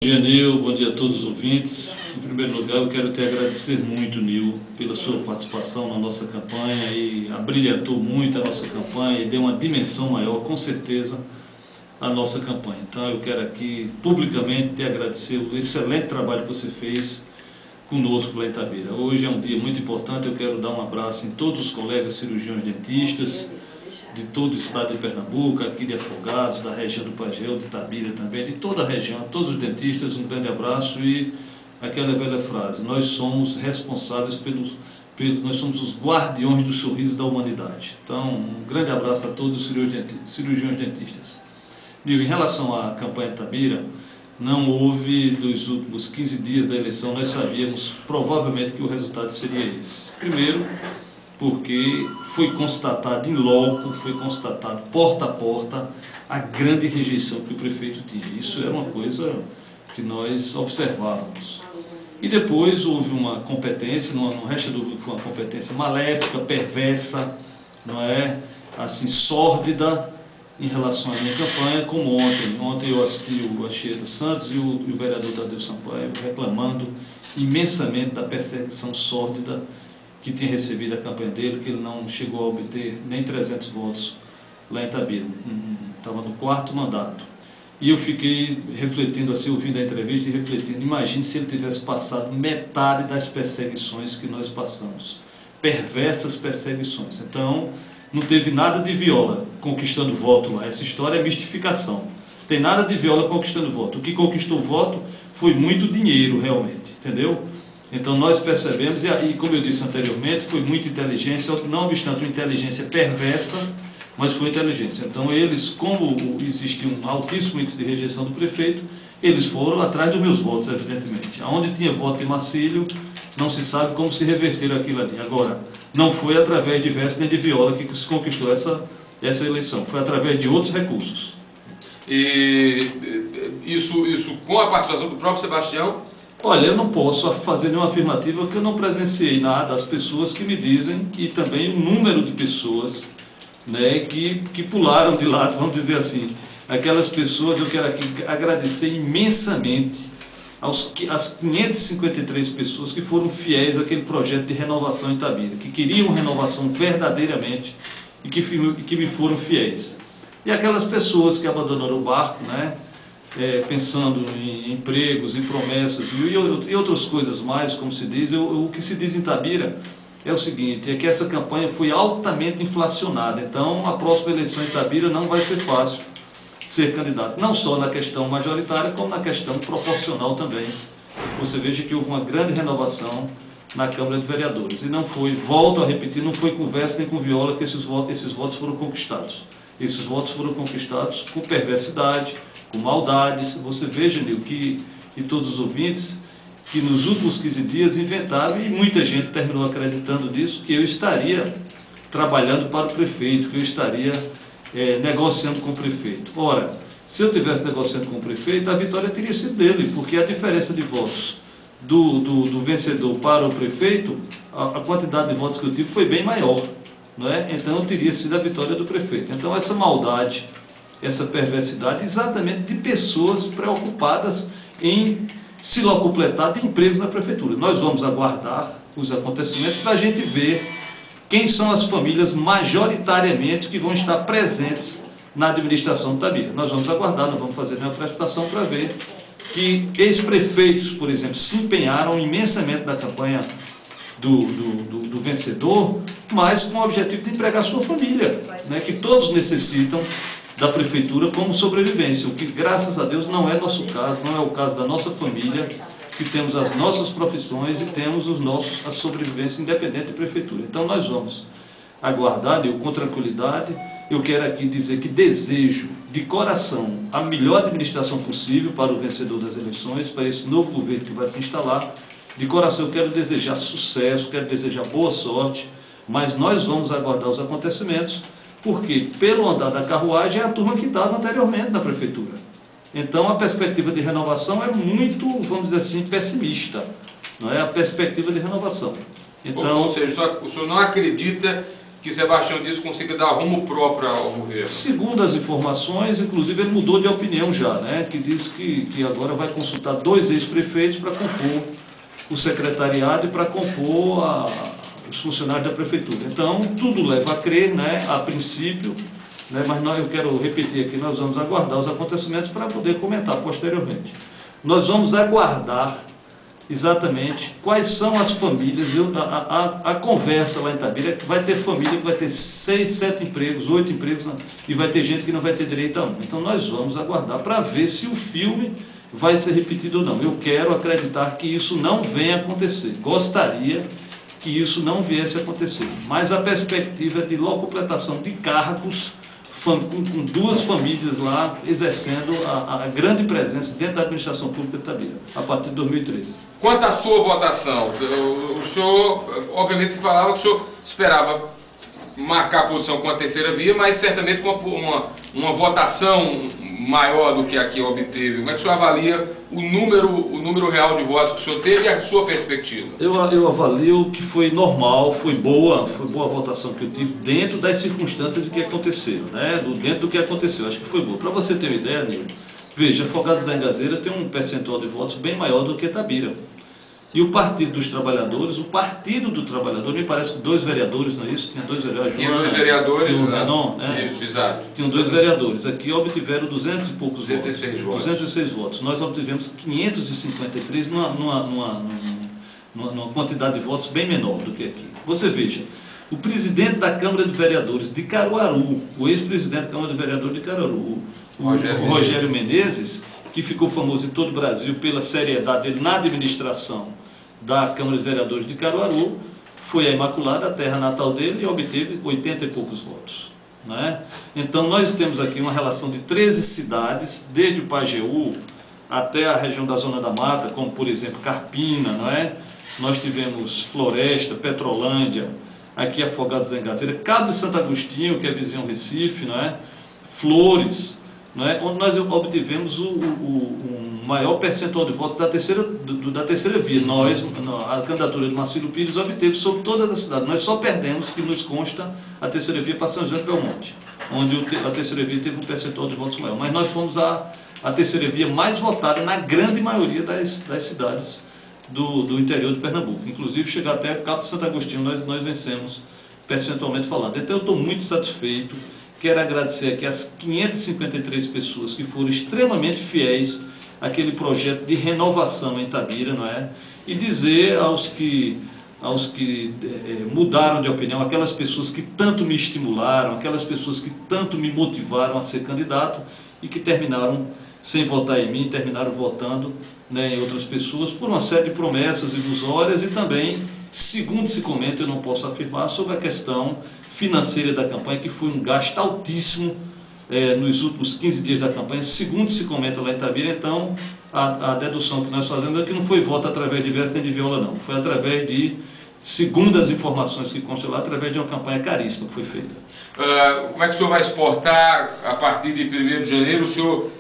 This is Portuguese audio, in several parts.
Bom dia, Nil. Bom dia a todos os ouvintes. Em primeiro lugar, eu quero te agradecer muito, Nil, pela sua participação na nossa campanha e abrilhantou muito a nossa campanha e deu uma dimensão maior, com certeza, à nossa campanha. Então, eu quero aqui, publicamente, te agradecer o excelente trabalho que você fez conosco lá em Itabira. Hoje é um dia muito importante, eu quero dar um abraço em todos os colegas cirurgiões dentistas, de todo o estado de Pernambuco, aqui de Afogados, da região do Pageu, de Itabira também, de toda a região, todos os dentistas, um grande abraço e aquela velha frase: nós somos responsáveis nós somos os guardiões dos sorrisos da humanidade. Então, um grande abraço a todos os cirurgiões dentistas. Em relação à campanha de Itabira, não houve, dos últimos 15 dias da eleição, nós sabíamos provavelmente que o resultado seria esse. Primeiro, porque foi constatado em loco, foi constatado porta a porta a grande rejeição que o prefeito tinha. Isso era uma coisa que nós observávamos. E depois houve uma competência, não resta dúvida que foi uma competência maléfica, perversa, não é, assim, sórdida em relação à minha campanha, como ontem. Ontem eu assisti o Anchieta Santos e o vereador Tadeu Sampaio reclamando imensamente da perseguição sórdida que tinha recebido a campanha dele, que ele não chegou a obter nem 300 votos lá em Itabira, estava no 4º mandato. E eu fiquei refletindo, assim, ouvindo a entrevista e refletindo, imagine se ele tivesse passado metade das perseguições que nós passamos, perversas perseguições. Então, não teve nada de Viola conquistando voto lá, essa história é mistificação, não tem nada de Viola conquistando voto, o que conquistou voto foi muito dinheiro realmente, entendeu? Então nós percebemos, e como eu disse anteriormente, foi muita inteligência, não obstante uma inteligência perversa, mas foi inteligência. Então eles, como existia um altíssimo índice de rejeição do prefeito, eles foram atrás dos meus votos, evidentemente. Onde tinha voto de Marcílio, não se sabe como se reverteram aquilo ali. Agora, não foi através de Vesta nem de Viola que se conquistou essa eleição, foi através de outros recursos. E isso com a participação do próprio Sebastião? Olha, eu não posso fazer nenhuma afirmativa porque eu não presenciei nada. As pessoas que me dizem, e também o número de pessoas, né, que pularam de lado, vamos dizer assim. Aquelas pessoas, eu quero aqui agradecer imensamente às 553 pessoas que foram fiéis àquele projeto de renovação em Itabira, que queriam renovação verdadeiramente e que me foram fiéis. E aquelas pessoas que abandonaram o barco, né, pensando em empregos, em promessas e outras coisas mais, como se diz. O que se diz em Itabira é o seguinte, é que essa campanha foi altamente inflacionada. Então, a próxima eleição em Itabira não vai ser fácil ser candidato, não só na questão majoritária, como na questão proporcional também. Você veja que houve uma grande renovação na Câmara de Vereadores. E não foi, volto a repetir, não foi com Vesta nem com Viola que esses votos foram conquistados. Esses votos foram conquistados com perversidade, com maldades. Você veja, Nil, e todos os ouvintes, que nos últimos 15 dias inventaram, e muita gente terminou acreditando nisso, que eu estaria trabalhando para o prefeito, que eu estaria negociando com o prefeito. Ora, se eu tivesse negociando com o prefeito, a vitória teria sido dele, porque a diferença de votos do vencedor para o prefeito, a quantidade de votos que eu tive foi bem maior, não é? Então teria sido a vitória do prefeito. Então essa maldade, essa perversidade, exatamente de pessoas preocupadas em se locupletar de empregos na prefeitura. Nós vamos aguardar os acontecimentos para a gente ver quem são as famílias majoritariamente que vão estar presentes na administração de Itabira. Nós vamos aguardar, não vamos fazer nenhuma precipitação para ver que ex-prefeitos, por exemplo, se empenharam imensamente na campanha do vencedor, mas com o objetivo de empregar sua família, né, que todos necessitam da prefeitura como sobrevivência, o que, graças a Deus, não é nosso caso, não é o caso da nossa família, que temos as nossas profissões e temos a sobrevivência independente de prefeitura. Então nós vamos aguardar, com tranquilidade. Eu quero aqui dizer que desejo de coração a melhor administração possível para o vencedor das eleições, para esse novo governo que vai se instalar. De coração eu quero desejar sucesso, quero desejar boa sorte, mas nós vamos aguardar os acontecimentos, porque pelo andar da carruagem é a turma que estava anteriormente na prefeitura. Então a perspectiva de renovação é muito, vamos dizer assim, pessimista, não é a perspectiva de renovação. Então, ou seja, o senhor não acredita que Sebastião Dias consiga dar rumo próprio ao governo? Segundo as informações, inclusive ele mudou de opinião já, né? Que diz que agora vai consultar 2 ex-prefeitos para compor o secretariado e para compor os funcionários da prefeitura. Então, tudo leva a crer, né? A princípio, né? Mas eu quero repetir aqui, nós vamos aguardar os acontecimentos para poder comentar posteriormente. Nós vamos aguardar exatamente quais são as famílias. A conversa lá em Itabira é que vai ter família que vai ter 6, 7 empregos, 8 empregos, e vai ter gente que não vai ter direito a um. Então nós vamos aguardar para ver se o filme vai ser repetido ou não. Eu quero acreditar que isso não venha acontecer. Gostaria que isso não viesse a acontecer. Mas a perspectiva é de locupletação de cargos com 2 famílias lá exercendo a grande presença dentro da administração pública de Itabira, a partir de 2013. Quanto à sua votação, o senhor, obviamente, se falava que o senhor esperava marcar a posição com a terceira via, mas certamente uma votação maior do que a que obteve. Como é que o senhor avalia o número real de votos que o senhor teve e a sua perspectiva? Eu avalio que foi normal, foi boa a votação que eu tive dentro das circunstâncias que aconteceram, né? Dentro do que aconteceu, acho que foi boa. Para você ter uma ideia, Nilo, veja, Afogados da Engazeira tem um percentual de votos bem maior do que Itabira. E o Partido dos Trabalhadores, me parece que 2 vereadores, não é isso? Tinha 2 vereadores. Tinha 2 vereadores, e o Renan, né? Isso, exato. Tinham 2 vereadores. Aqui obtiveram 200 e poucos 216 votos. 216 votos. Nós obtivemos 553 numa quantidade de votos bem menor do que aqui. Você veja, o presidente da Câmara de Vereadores de Caruaru, o ex-presidente da Câmara de Vereadores de Caruaru, o Rogério Menezes, que ficou famoso em todo o Brasil pela seriedade dele na administração da Câmara de Vereadores de Caruaru, foi a Imaculada, a terra natal dele, e obteve 80 e poucos votos, né? Então nós temos aqui uma relação de 13 cidades, desde o Pajeú até a região da Zona da Mata, como por exemplo Carpina, não é? Nós tivemos Floresta, Petrolândia, aqui Afogados da Engazeira, Cabo de Santo Agostinho, que é vizinho ao Recife, não é? Flores, não é? Onde nós obtivemos o maior percentual de votos da terceira via. A candidatura de Marcílio Pires obteve sobre todas as cidades. Nós só perdemos, que nos consta, a terceira via para São José do Belmonte, onde a terceira via teve um percentual de votos maior. Mas nós fomos a terceira via mais votada na grande maioria das cidades do interior de Pernambuco. Inclusive, chegar até Cabo de Santo Agostinho, nós vencemos, percentualmente falando. Então eu estou muito satisfeito. Quero agradecer aqui as 553 pessoas que foram extremamente fiéis àquele projeto de renovação em Itabira, não é? E dizer aos que mudaram de opinião, aquelas pessoas que tanto me estimularam, aquelas pessoas que tanto me motivaram a ser candidato e que terminaram sem votar em mim, terminaram votando, né, em outras pessoas, por uma série de promessas ilusórias e também, segundo se comenta, eu não posso afirmar, sobre a questão financeira da campanha, que foi um gasto altíssimo nos últimos 15 dias da campanha, segundo se comenta lá em Itabira. Então a dedução que nós fazemos é que não foi voto através de verso nem de viola, não, foi através de, segundo as informações que constam lá, através de uma campanha caríssima que foi feita. Como é que o senhor vai exportar a partir de 1º de janeiro? O senhor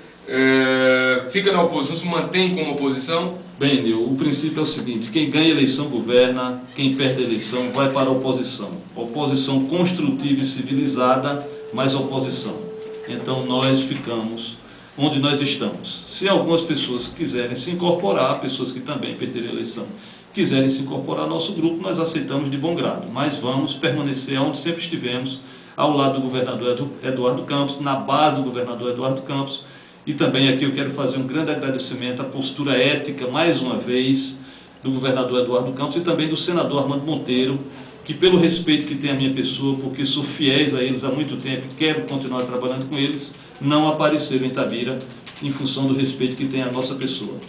fica na oposição, se mantém como oposição? Bem, Nil, o princípio é o seguinte: quem ganha a eleição governa, quem perde a eleição vai para a oposição. Oposição construtiva e civilizada, mas oposição. Então nós ficamos onde nós estamos. Se algumas pessoas quiserem se incorporar, pessoas que também perderam a eleição, quiserem se incorporar ao nosso grupo, nós aceitamos de bom grado, mas vamos permanecer onde sempre estivemos, ao lado do governador Eduardo Campos, na base do governador Eduardo Campos. E também aqui eu quero fazer um grande agradecimento à postura ética, mais uma vez, do governador Eduardo Campos e também do senador Armando Monteiro, que pelo respeito que tem à minha pessoa, porque sou fiéis a eles há muito tempo e quero continuar trabalhando com eles, não apareceram em Itabira em função do respeito que tem à nossa pessoa.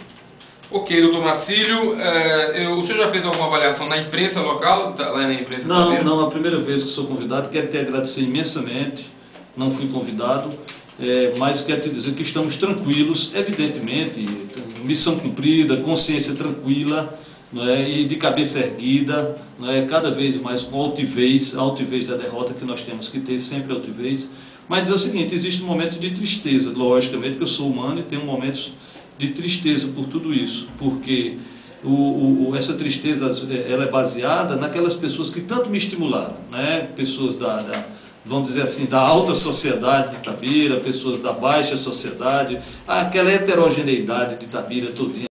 Ok, doutor Marcílio, o senhor já fez alguma avaliação na imprensa local, lá na imprensa Itabira? Não, a primeira vez que sou convidado, quero te agradecer imensamente, não fui convidado. Mas quero te dizer que estamos tranquilos, evidentemente, missão cumprida, consciência tranquila, não é? E de cabeça erguida, não é? Cada vez mais com altivez, a altivez da derrota que nós temos que ter, sempre altivez. Mas dizer o seguinte: existe um momento de tristeza, logicamente que eu sou humano e tenho momentos de tristeza por tudo isso, porque essa tristeza ela é baseada naquelas pessoas que tanto me estimularam, né? Pessoas vamos dizer assim, da alta sociedade de Itabira, pessoas da baixa sociedade, aquela heterogeneidade de Itabira todinha.